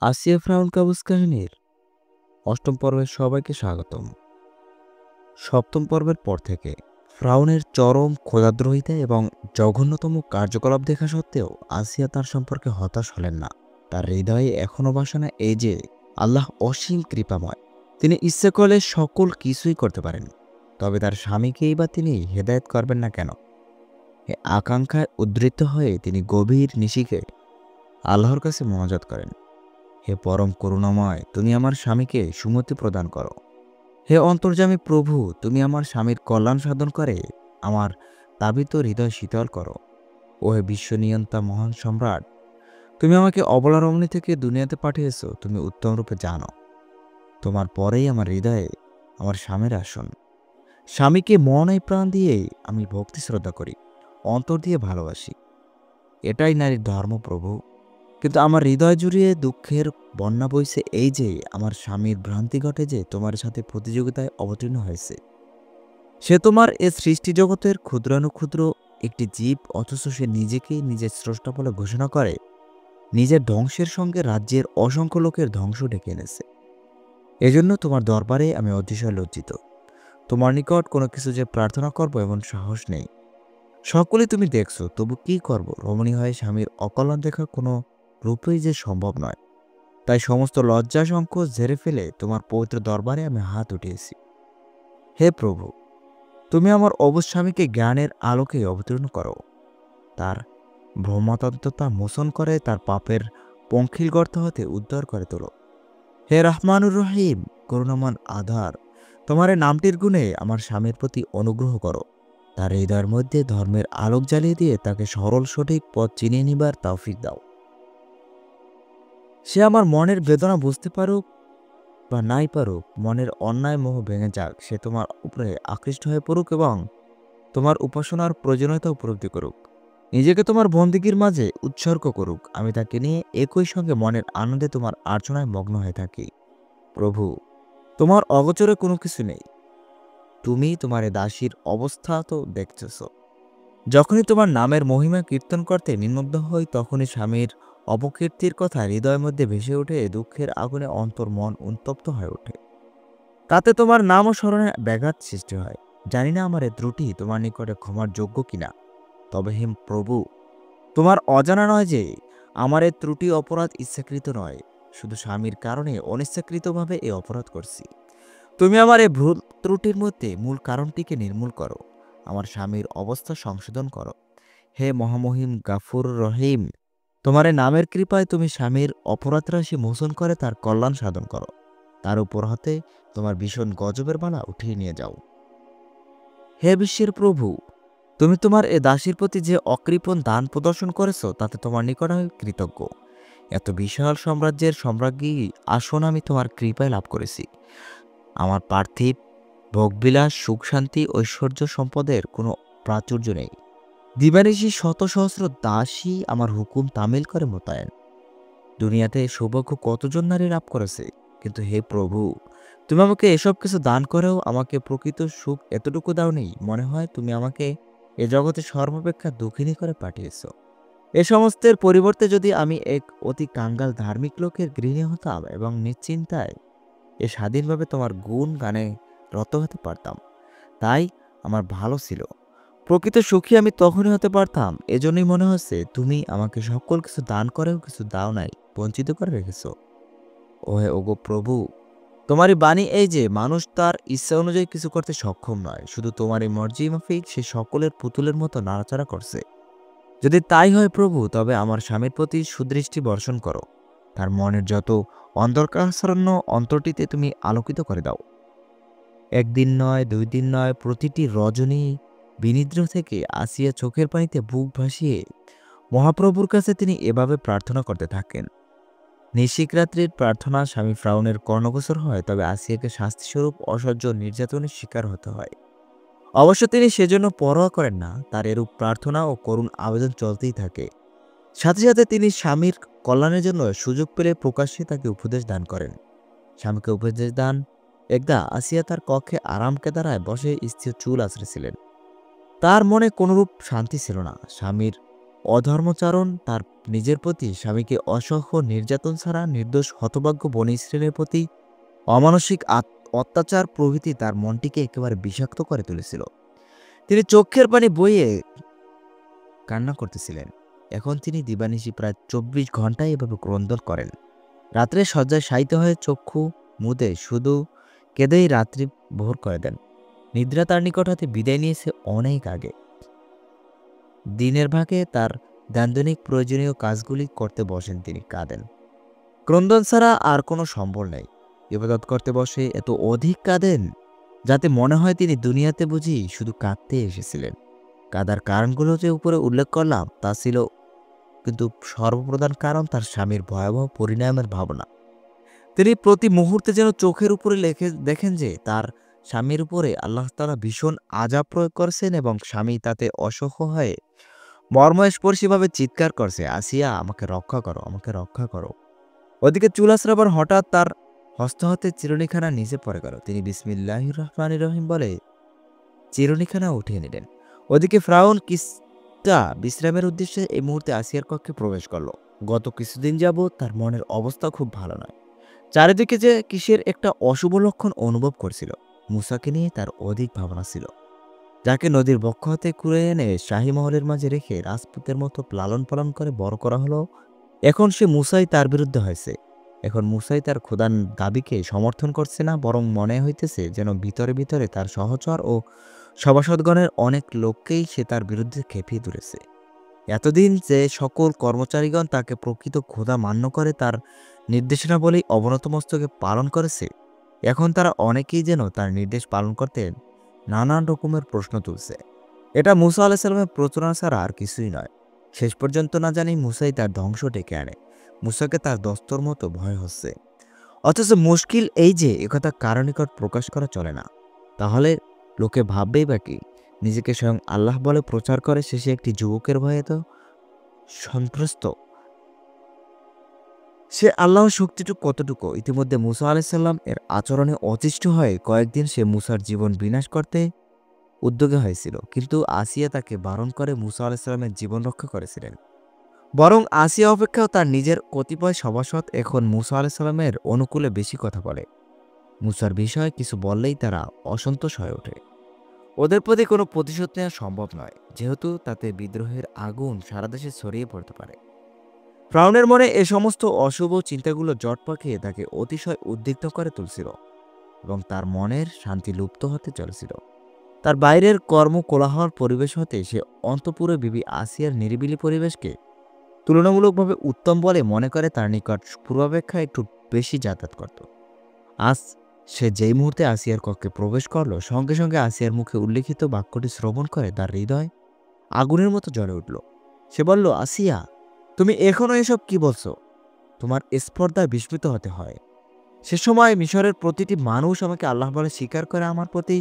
আসিয়া frown Qaboos কাহিনীর অষ্টম পর্বের সবাইকে স্বাগতম। সপ্তম পর্বের পর থেকে ফ্রাউনের চরম খোদাদ্রোহিতা এবং জঘন্যতম কার্যকলাপ দেখা সত্ত্বেও আসিয়া তার সম্পর্কে হতাশ হলেন না। তার হৃদয়ে এখনও বাসনা এই যে আল্লাহ অসীম কৃপাময়, তিনি ইচ্ছে করলে সকল কিছুই করতে পারেন। তবে তার স্বামীকেই বা তিনি হেদায়েত করবেন না কেন? এ আকাঙ্ক্ষায় উদ্বৃত্ত হয়ে তিনি গভীর নিশিকে আল্লাহর কাছে মোনাজাত করেন। হে পরম করুণাময়, তুমি আমার স্বামীকে সুমতি প্রদান করো। হে অন্তর্যামী প্রভু, তুমি আমার স্বামীর কল্যাণ সাধন করে আমার তাবিত হৃদয় শীতল করো। ও হে বিশ্বনিয়ন্তা মহান সম্রাট, তুমি আমাকে অবলা রমণী থেকে দুনিয়াতে পাঠিয়েছ, তুমি উত্তম রূপে জানো। তোমার পরেই আমার হৃদয়ে আমার স্বামীর আসন। স্বামীকে মনে প্রাণ দিয়ে আমি ভক্তি শ্রদ্ধা করি, অন্তর দিয়ে ভালোবাসি। এটাই নারীর ধর্ম প্রভু। কিন্তু আমার হৃদয় জুড়িয়ে দুঃখের বন্যা বইছে এই যে আমার স্বামীর ভ্রান্তি ঘটে যে তোমার সাথে প্রতিযোগিতায় অবতীর্ণ হয়েছে। সে তোমার এ সৃষ্টি জগতের ক্ষুদ্রানুক্ষুদ্র একটি জীব, অথচ সে নিজেকেই নিজের স্রষ্টা বলে ঘোষণা করে। নিজের ধ্বংসের সঙ্গে রাজ্যের অসংখ্য লোকের ধ্বংস ডেকে এনেছে। এজন্য তোমার দরবারে আমি অতিশয় লজ্জিত। তোমার নিকট কোনো কিছু যে প্রার্থনা করব এমন সাহস নেই। সকলে তুমি দেখছো, তবু কি করব? রমণী হয়ে স্বামীর অকল্যাণ দেখা কোনো রূপেই যে সম্ভব নয়। তাই সমস্ত লজ্জা সংকোচ ঝেড়ে ফেলে তোমার পবিত্র দরবারে আমি হাত উঠিয়েছি। হে প্রভু, তুমি আমার অবুঝ স্বামীকে জ্ঞানের আলোকে অবতীর্ণ করো, তার ভ্রমতত্ত্বতা মোচন করে, তার পাপের পঙ্খিল গর্ত হতে উদ্ধার করে তোলো। হে রহমানুর রহিম, করুণাময় আধার, তোমার এই নামটির গুণে আমার স্বামীর প্রতি অনুগ্রহ করো। তার হৃদয়ের মধ্যে ধর্মের আলোক জ্বালিয়ে দিয়ে তাকে সরল সঠিক পথ চিনিয়ে নিবার তৌফিক দাও। সে আমার মনের বেদনা বুঝতে পারুক বা নাই পারুক, মনের অন্যায় মোহ ভেঙে যাক, সে তোমার উপরে আকৃষ্ট হয়ে পড়ুক এবং তোমার উপাসনার প্রয়োজনীয়তা উপলব্ধি করুক। নিজেকে তোমার বন্দিগির মাঝে উৎসর্গ করুক। আমি তাকে নিয়ে একই সঙ্গে মনের আনন্দে তোমার আর্চনায় মগ্ন হয়ে থাকি। প্রভু, তোমার অগোচরে কোনো কিছু নেই। তুমি তোমার এ দাসীর অবস্থা তো দেখতেছ। যখনই তোমার নামের মহিমা কীর্তন করতে নিমগ্ন হই, তখনই স্বামীর অপকীর্তির কথা হৃদয়ের মধ্যে ভেসে ওঠে, দুঃখের আগুনে অন্তর মন উত্তপ্ত হয়ে ওঠে। তাতে তোমার নাম ও স্মরণে ব্যাঘাত সৃষ্টি হয়। জানি না আমার এ ত্রুটি তোমার নিকটে ক্ষমার যোগ্য কিনা। তবে হে প্রভু, তোমার অজানা নয় যে আমার এ ত্রুটি অপরাধ ইচ্ছাকৃত নয়, শুধু স্বামীর কারণে অনিচ্ছাকৃতভাবে এ অপরাধ করছি। তুমি আমার এই ভুল ত্রুটির মধ্যে মূল কারণটিকে নির্মূল করো, আমার স্বামীর অবস্থা সংশোধন করো। হে মহামহিম গাফুর রহিম, তোমার এই নামের কৃপায় তুমি স্বামীর অপরাধ রাশি মোচন করে তার কল্যাণ সাধন করো। তার উপর হাতে তোমার ভীষণ গজবের বালা উঠিয়ে নিয়ে যাও। হে বিশ্বের প্রভু, তুমি তোমার এ দাসীর প্রতি যে অকৃপণ দান প্রদর্শন করেছ, তাতে তোমার নিকট আমি কৃতজ্ঞ। এত বিশাল সাম্রাজ্যের সম্রাজ্ঞী আসন আমি তোমার কৃপায় লাভ করেছি। আমার পার্থিব ভোগবিলাস, সুখ শান্তি, ঐশ্বর্য সম্পদের কোনো প্রাচুর্য নেই। দিবানিশি শত সহস্র দাসী আমার হুকুম তামিল করে মোতায়েন। দুনিয়াতে সৌভাগ্য কতজন নারী লাভ করেছে, কিন্তু হে প্রভু, তুমি আমাকে এসব কিছু দান করেও আমাকে প্রকৃত সুখ এতটুকু দাওনি। মনে হয় তুমি আমাকে এ জগতে সর্বাপেক্ষা দুঃখিনী করে পাঠিয়েছ। এ সমস্তের পরিবর্তে যদি আমি এক অতি কাঙ্গাল ধার্মিক লোকের গৃহিণী হতাম এবং নিশ্চিন্তায় এ স্বাধীনভাবে তোমার গুণ গানে রত হতে পারতাম, তাই আমার ভালো ছিল। প্রকৃত সুখী আমি তখনই হতে পারতাম। এজন্যই মনে হচ্ছে তুমি আমাকে সকল কিছু দান করেও কিছু দাও নাই, বঞ্চিত করে রেখেছ। ওহে ওগো প্রভু, তোমারই বাণী এই যে মানুষ তার ইচ্ছা অনুযায়ী কিছু করতে সক্ষম নয়, শুধু তোমারই মর্জি মাফিক সে সকলের পুতুলের মতো নাড়াচাড়া করছে। যদি তাই হয় প্রভু, তবে আমার স্বামীর প্রতি সুদৃষ্টি বর্ষণ করো। তার মনের যত অন্ধকারাচ্ছন্ন অন্তরটিতে তুমি আলোকিত করে দাও। একদিন নয়, 2 দিন নয়, প্রতিটি রজনী বিনিদ্র থেকে আসিয়া চোখের পানিতে বুক ভাসিয়ে মহাপ্রভুর কাছে তিনি এভাবে প্রার্থনা করতে থাকেন। নিশিক রাত্রির প্রার্থনা স্বামী ফ্রাউনের কর্ণগোচর হয়, তবে আসিয়াকে শাস্তিস্বরূপ অসহ্য নির্যাতনের শিকার হতে হয়। অবশ্য তিনি সেজন্য পরোয়া করেন না, তার এরূপ প্রার্থনা ও করুণ আবেদন চলতেই থাকে। সাথে সাথে তিনি স্বামীর কল্যাণের জন্য সুযোগ পেলে প্রকাশ্যে তাকে উপদেশ দান করেন। স্বামীকে উপদেশ দান একদা আসিয়া তার কক্ষে আরাম কেদারায় বসে স্ত্রীর চুল আঁচড়েছিলেন। তার মনে কোনরূপ শান্তি ছিল না। স্বামীর অধর্মচারণ, তার নিজের প্রতি, স্বামীকে অসহ্য নির্যাতন ছাড়া নির্দোষ হতভাগ্য বনী ইসরায়েলের প্রতি অমানসিক অত্যাচার প্রভৃতি তার মনটিকে একেবারে বিষাক্ত করে তুলেছিল। তিনি চোখের পানি বইয়ে কান্না করতেছিলেন। এখন তিনি দিবানিশি প্রায় ২৪ ঘন্টায় এভাবে ক্রন্দন করেন। রাত্রে শয্যায় শায়িত হয়ে চক্ষু মুদে শুধু কেঁদেই রাত্রি ভোর করে দেন। নিদ্রা তার নিকট হতে বিদায় নিয়েছে অনেক আগে। দিনের ভাগে তার দান্দনিক প্রয়োজনীয় কাজগুলি করতে বসেন, তিনি কাঁদেন। ক্রন্দন ছাড়া আর কোনো সম্বল নেই। ইবাদত করতে বসে এত অধিক কাঁদেন যাতে মনে হয় তিনি দুনিয়াতে বুঝি শুধু কাঁদতে এসেছিলেন। কাদার কারণগুলো যে উপরে উল্লেখ করলাম তা ছিল কিন্তু সর্বপ্রধান কারণ তার স্বামীর ভয়াবহ পরিণামের ভাবনা। তিনি প্রতি মুহূর্তে যেন চোখের উপরে দেখেন যে তার স্বামীর উপরে আল্লাহ তাআলা ভীষণ আযাব প্রয়োগ করছেন এবং স্বামী তাতে অসহ্য হয়ে মর্মস্পর্শীভাবে চিৎকার করছে, আসিয়া আমাকে রক্ষা করো, আমাকে রক্ষা করো। ওদিকে চুলাশ্রাবার হঠাৎ তার হস্ত হতে চিরুনিখানা নিচে পড়ে গেল। তিনি বিসমিল্লাহির রহমানির রহিম বলে চিরুনিখানা উঠিয়ে নিলেন। ওদিকে ফ্রাউন কিসটা বিশ্রামের উদ্দেশ্যে এই মুহূর্তে আসিয়ার কক্ষে প্রবেশ করল। গত কিছুদিন যাবৎ তার মনের অবস্থা খুব ভালো নয়। চারিদিকে যে কিসের একটা অশুভ লক্ষণ অনুভব করছিল। মুসাকে নিয়ে তার অধিক ভাবনা ছিল, যাকে নদীর বক্ষ হতে কুড়ে এনে শাহী মহলের মাঝে রেখে রাজপুতের মতো লালন পালন করে বড় করা হলো। এখন সে মুসাই তার বিরুদ্ধে হয়েছে। এখন মুসাই তার খোদার দাবিকে সমর্থন করছে না, বরং মনে হইতেছে যেন ভিতরে ভিতরে তার সহচর ও সভাসদগণের অনেক লোককেই সে তার বিরুদ্ধে খেপিয়ে তুলেছে। এতদিন যে সকল কর্মচারীগণ তাকে প্রকৃত খোদা মান্য করে তার নির্দেশনাবলী অবনত মস্তকে পালন করেছে, এখন তারা অনেকেই যেন তার নির্দেশ পালন করতে নানান রকমের প্রশ্ন তুলছে। এটা মুসা আলাইহিস সালামের প্রচারণা ছাড়া আর কিছুই নয়। শেষ পর্যন্ত না জানি মুসাই তার ধ্বংস ডেকে আনে। মুসাকে তার দস্তর মতো ভয় হচ্ছে। অথচ মুশকিল এই যে একথা কারো নিকট প্রকাশ করা চলে না। তাহলে লোকে ভাববেই বা কি? নিজেকে স্বয়ং আল্লাহ বলে প্রচার করে শেষে একটি যুবকের ভয়ে তো সন্ত্রস্ত। সে আল্লাহর শক্তিটুকু কতটুকু? ইতিমধ্যে মুসা আলাইহিস সালাম এর আচরণে অতিষ্ঠ হয়ে কয়েকদিন সে মুসার জীবন বিনাশ করতে উদ্যোগী হয়েছিল, কিন্তু আসিয়া তাকে বারণ করে মুসা আলাইহিস সালামের জীবন রক্ষা করেছিলেন। বরং আসিয়া অপেক্ষাও তার নিজের কতিপয় সভাসদ এখন মুসা আলাইহিস সালামের অনুকূলে বেশি কথা বলে। মুসার বিষয়ে কিছু বললেই তারা অসন্তোষ হয়ে ওঠে। ওদের প্রতি কোনো প্রতিশোধ নেওয়া সম্ভব নয়, যেহেতু তাতে বিদ্রোহের আগুন সারা দেশে ছড়িয়ে পড়তে পারে। ফ্রাউনের মনে এ সমস্ত অশুভ চিন্তাগুলো জট পাকিয়ে তাকে অতিশয় উদ্বিগ্ন করে তুলছিল এবং তার মনের শান্তি লুপ্ত হতে চলেছিল। তার বাইরের কর্মকোলাহল পরিবেশ হতে সে অন্তঃপুরে বিবি আসিয়ার নিরিবিলি পরিবেশকে তুলনামূলকভাবে উত্তম বলে মনে করে তার নিকট পূর্বাপেক্ষা একটু বেশি যাতায়াত করত। আজ সে যেই মুহূর্তে আসিয়ার কক্ষে প্রবেশ করল, সঙ্গে সঙ্গে আসিয়ার মুখে উল্লিখিত বাক্যটি শ্রবণ করে তার হৃদয় আগুনের মতো জ্বলে উঠল। সে বলল, আসিয়া, তুমি এখনো এসব কি বলছো? তোমার স্পর্ধায় বিস্মিত হতে হয়। সে সময় মিশরের প্রতিটি মানুষ আমাকে আল্লাহ বলে স্বীকার করে আমার প্রতি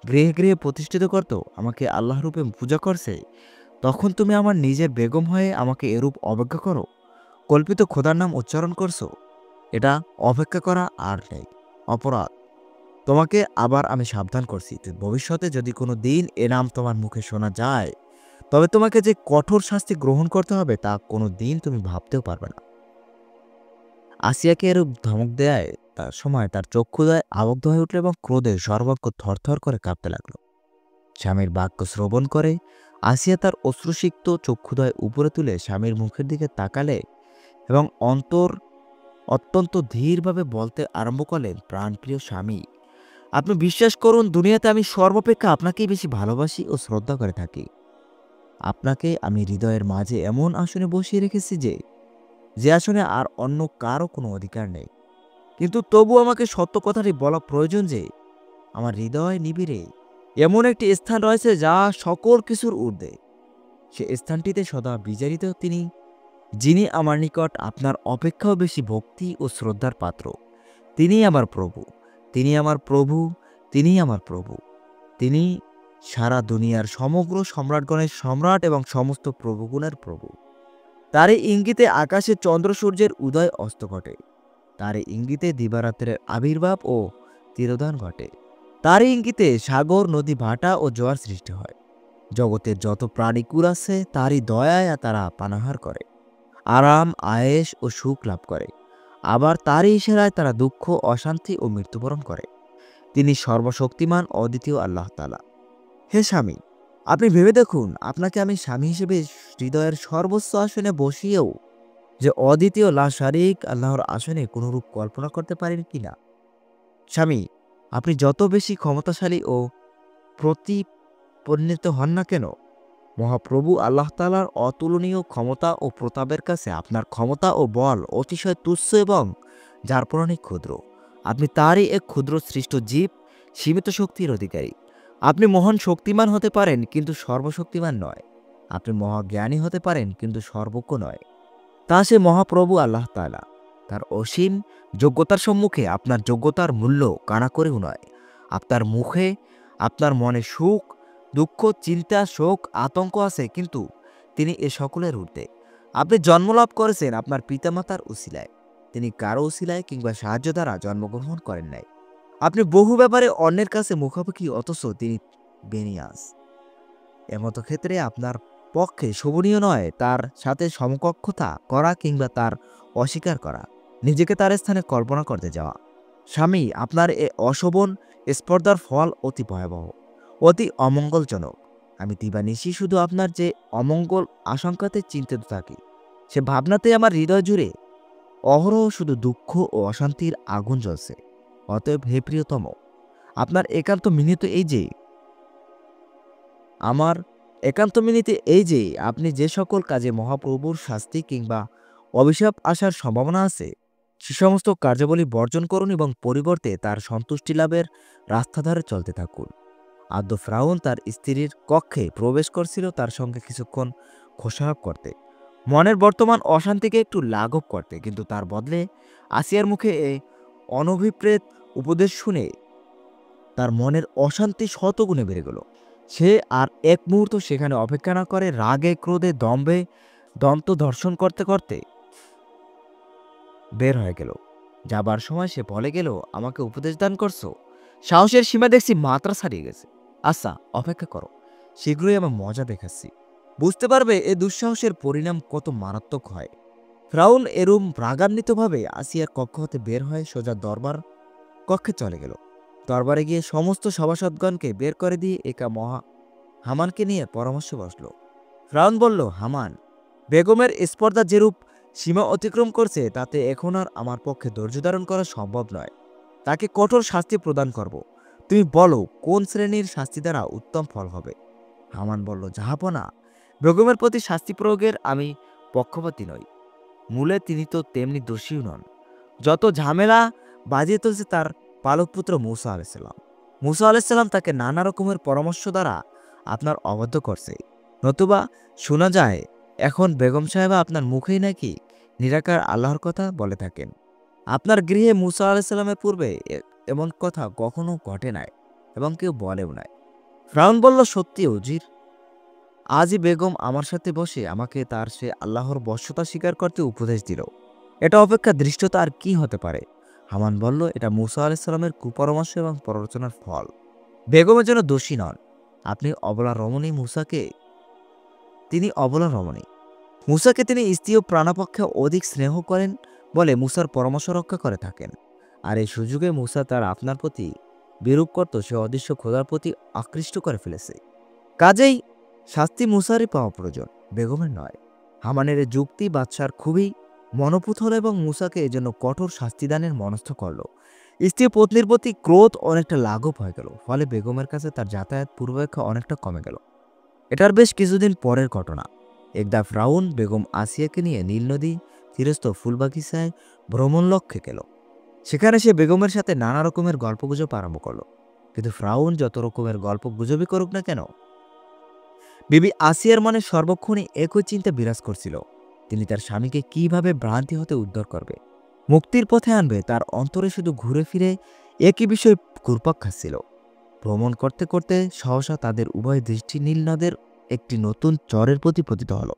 গৃহে গৃহে প্রতিষ্ঠিত করত, আমাকে আল্লাহ রূপে পূজা করছে। তখন তুমি আমার নিজের বেগম হয়ে আমাকে এরূপ অবজ্ঞা করো, কল্পিত খোদার নাম উচ্চারণ করছো। এটা অপেক্ষা করা আর নেই, অপরাধ। তোমাকে আবার আমি সাবধান করছি, ভবিষ্যতে যদি কোনো দিন এ নাম তোমার মুখে শোনা যায়, তবে তোমাকে যে কঠোর শাস্তি গ্রহণ করতে হবে তা কোনো দিন তুমি ভাবতেও পারবে না। আসিয়াকে এরূপ ধমক দেয় তার সময় তার চক্ষুদয় আবদ্ধ হয়ে উঠল এবং ক্রোধে সর্বাঙ্গ থরথর করে কাঁপতে লাগলো। স্বামীর বাক্য শ্রবণ করে আসিয়া তার অশ্রুসিক্ত চক্ষুদয় উপরে তুলে স্বামীর মুখের দিকে তাকালে এবং অত্যন্ত ধীরভাবে বলতে আরম্ভ করলেন, প্রাণপ্রিয় স্বামী, আপনি বিশ্বাস করুন, দুনিয়াতে আমি সর্বাপেক্ষা আপনাকেই বেশি ভালোবাসি ও শ্রদ্ধা করে থাকি। আপনাকে আমি হৃদয়ের মাঝে এমন আসনে বসিয়ে রেখেছি যে আসনে আর অন্য কারও কোনো অধিকার নেই। কিন্তু তবু আমাকে সত্য কথাটি বলা প্রয়োজন যে আমার হৃদয় নিবিড়ে এমন একটি স্থান রয়েছে যা সকল কিছুর ঊর্ধ্বে। সে স্থানটিতে সদা বিচারিত তিনি, যিনি আমার নিকট আপনার অপেক্ষাও বেশি ভক্তি ও শ্রদ্ধার পাত্র। তিনি আমার প্রভু, তিনি আমার প্রভু, তিনি আমার প্রভু। তিনি সারা দুনিয়ার সমগ্র সম্রাটগণের সম্রাট এবং সমস্ত প্রভুগুণের প্রভু। তারই ইঙ্গিতে আকাশে চন্দ্র সূর্যের উদয় অস্ত ঘটে, তারই ইঙ্গিতে দিবারাত্রের আবির্ভাব ও তিরোধান ঘটে, তারই ইঙ্গিতে সাগর নদী ভাটা ও জোয়ার সৃষ্টি হয়। জগতের যত প্রাণীকুল আছে তারই দয়ায় তারা পানাহার করে, আরাম, আয়েশ ও সুখ লাভ করে। আবার তারই ইশারায় তারা দুঃখ, অশান্তি ও মৃত্যুবরণ করে। তিনি সর্বশক্তিমান, অদ্বিতীয় আল্লাহ তাআলা। হে স্বামী, আপনি ভেবে দেখুন, আপনাকে আমি স্বামী হিসেবে হৃদয়ের সর্বোচ্চ আসনে বসিয়েও যে অদ্বিতীয় লা শারিক আল্লাহর আসনে কোনরূপ কল্পনা করতে পারেন কিনা। স্বামী, আপনি যত বেশি ক্ষমতাশালী ও প্রতিপন্নিত হন না কেন, মহাপ্রভু আল্লাহ তাআলার অতুলনীয় ক্ষমতা ও প্রতাপের কাছে আপনার ক্ষমতা ও বল অতিশয় তুচ্ছ এবং যারপরণিক ক্ষুদ্র। আপনি তারই এক ক্ষুদ্র সৃষ্ট জীব, সীমিত শক্তির অধিকারী। আপনি মহান শক্তিমান হতে পারেন কিন্তু সর্বশক্তিমান নয়। আপনি মহাজ্ঞানী হতে পারেন কিন্তু সর্বজ্ঞ নয়। তা সে মহাপ্রভু আল্লাহ তাআলা। তার অসীম যোগ্যতার সম্মুখে আপনার যোগ্যতার মূল্য কানা করেও নয়। আপনার মুখে, আপনার মনে সুখ, দুঃখ, চিন্তা, শোক, আতঙ্ক আছে, কিন্তু তিনি এ সকলের ঊর্ধ্বে। আপনি জন্মলাভ করেছেন আপনার পিতামাতার উসিলায়। তিনি কারো উসিলায় কিংবা সাহায্য দ্বারা জন্মগ্রহণ করেন নাই। আপনি বহু ব্যাপারে অন্যের কাছে মুখাপেক্ষী, অথচ তিনি বেনিয়াস। এমতো ক্ষেত্রে আপনার পক্ষে শোভনীয় নয় তার সাথে সমকক্ষতা করা কিংবা তার অস্বীকার করা, নিজেকে তার স্থানে কল্পনা করতে যাওয়া। স্বামী, আপনার এ অশোভন স্পর্ধার ফল অতি ভয়াবহ, অতি অমঙ্গলজনক। আমি দিবানিশি শুধু আপনার যে অমঙ্গল আশঙ্কাতে চিন্তিত থাকি, সে ভাবনাতে আমার হৃদয় জুড়ে অহরহ শুধু দুঃখ ও অশান্তির আগুন জ্বলছে। অতএব হে প্রিয়তম, আপনার একান্ত মিনিত এই যে আমার একান্ত মিনিতে এই যে আপনি যে সকল কাজে মহাপ্রভুর শাস্তি কিংবা অভিশাপ আসার সম্ভাবনা আছে, সে সমস্ত কার্যাবলী বর্জন করুন এবং পরিবর্তে তার সন্তুষ্টি লাভের রাস্তা ধরে চলতে থাকুন। আদ্য ফ্রাউন তার স্ত্রীর কক্ষে প্রবেশ করছিল তার সঙ্গে কিছুক্ষণ খোশারোপ করতে, মনের বর্তমান অশান্তিকে একটু লাঘব করতে, কিন্তু তার বদলে আসিয়ার মুখে এ অনভিপ্রেত উপদেশ শুনে তার মনের অশান্তি শতগুণে বেড়ে গেল। সে আর এক মুহূর্ত সেখানে অপেক্ষা না করে রাগে, ক্রোধে, দম্ভে দন্ত দর্শন করতে করতে বের হয়ে গেল। যাবার সময় সে বলে গেল, আমাকে উপদেশ দান করছো? সাহসের সীমা দেখছি মাত্রা ছাড়িয়ে গেছে। আচ্ছা, অপেক্ষা করো, শীঘ্রই আমার মজা দেখাচ্ছি। বুঝতে পারবে এ দুঃসাহসের পরিণাম কত মারাত্মক হয়। ফ্রাউন এরুম রাগান্বিতভাবে আসিয়ার কক্ষ হতে বের হয়ে সোজা দরবার কক্ষে চলে গেল। দরবারে গিয়ে সমস্ত সভাসদগণকে বের করে দিয়ে একা হামানকে নিয়ে পরামর্শ বসল। ফ্রাউন বলল, হামান, বেগমের স্পর্ধা যেরূপ সীমা অতিক্রম করছে তাতে এখন আর আমার পক্ষে ধৈর্য ধারণ করা সম্ভব নয়। তাকে কঠোর শাস্তি প্রদান করব। তুমি বলো কোন শ্রেণীর শাস্তি দ্বারা উত্তম ফল হবে। হামান বলল, জাহাপনা, বেগমের প্রতি শাস্তি প্রয়োগের আমি পক্ষপাতী নই। মূলে তিনি তো তেমনি দোষীও নন। যত ঝামেলা বাজিয়ে তুলছে তার পালকপুত্র মুসা আলাইসাল্লাম। মুসা আলাইসাল্লাম তাকে নানা রকমের পরামর্শ দ্বারা আপনার অবাধ্য করছে। নতুবা শোনা যায় এখন বেগম সাহেবা আপনার মুখেই নাকি নিরাকার আল্লাহর কথা বলে থাকেন। আপনার গৃহে মুসা আলাইসাল্লামের পূর্বে এমন কথা কখনো ঘটে নাই এবং কেউ বলেও নাই। ফ্রাউন বলল, সত্যি উজির, আজই বেগম আমার সাথে বসে আমাকে তার সে আল্লাহর বশ্যতা স্বীকার করতে উপদেশ দিল। এটা অপেক্ষা দৃষ্টতা আর কি হতে পারে? হামান বলল, এটা মুসা আলাইসাল্লামের কুপরামর্শ এবং প্ররোচনার ফল। বেগমের জন্য দোষী নন। আপনি অবলা রমণী মুসাকে তিনি স্ত্রী ও প্রাণপক্ষে অধিক স্নেহ করেন বলে মুসার পরামর্শ রক্ষা করে থাকেন। আর এই সুযোগে মুসা তার আপনার প্রতি বিরূপ করত সে অদৃশ্য খোদার প্রতি আকৃষ্ট করে ফেলেছে। কাজেই শাস্তি মুসারই পাওয়া প্রয়োজন, বেগমের নয়। হামানের এই যুক্তি বাদশার খুবই মনোপুত হল এবং মুসাকে এজন্য কঠোর শাস্তিদানের মনস্থ করল। স্ত্রী পত্নীর প্রতি ক্রোধ অনেকটা লাঘব হয়ে গেল, ফলে বেগমের কাছে তার যাতায়াত পূর্বাপেক্ষা অনেকটা কমে গেল। এটার বেশ কিছুদিন পরের ঘটনা। একদা ফ্রাউন বেগম আসিয়াকে নিয়ে নীল নদী তীরস্থ ফুলবাগিচায় ভ্রমণ লক্ষ্যে গেল। সেখানে সে বেগমের সাথে নানা রকমের গল্পগুজব আরম্ভ করল। কিন্তু ফ্রাউন যত রকমের গল্প গুজবই করুক না কেন, বিবি আসিয়ার মনে সর্বক্ষণই একই চিন্তা বিরাজ করছিল। তিনি তার স্বামীকে কিভাবে ভ্রান্তি হতে উদ্ধার করবে, মুক্তির পথে আনবে, তার অন্তরে শুধু ঘুরে ফিরে একই বিষয় ঘুরপাক খাচ্ছিল। ভ্রমণ করতে করতে সহসা তাদের উভয় দৃষ্টি নীল নদের একটি নতুন চরের প্রতি পতিত হল।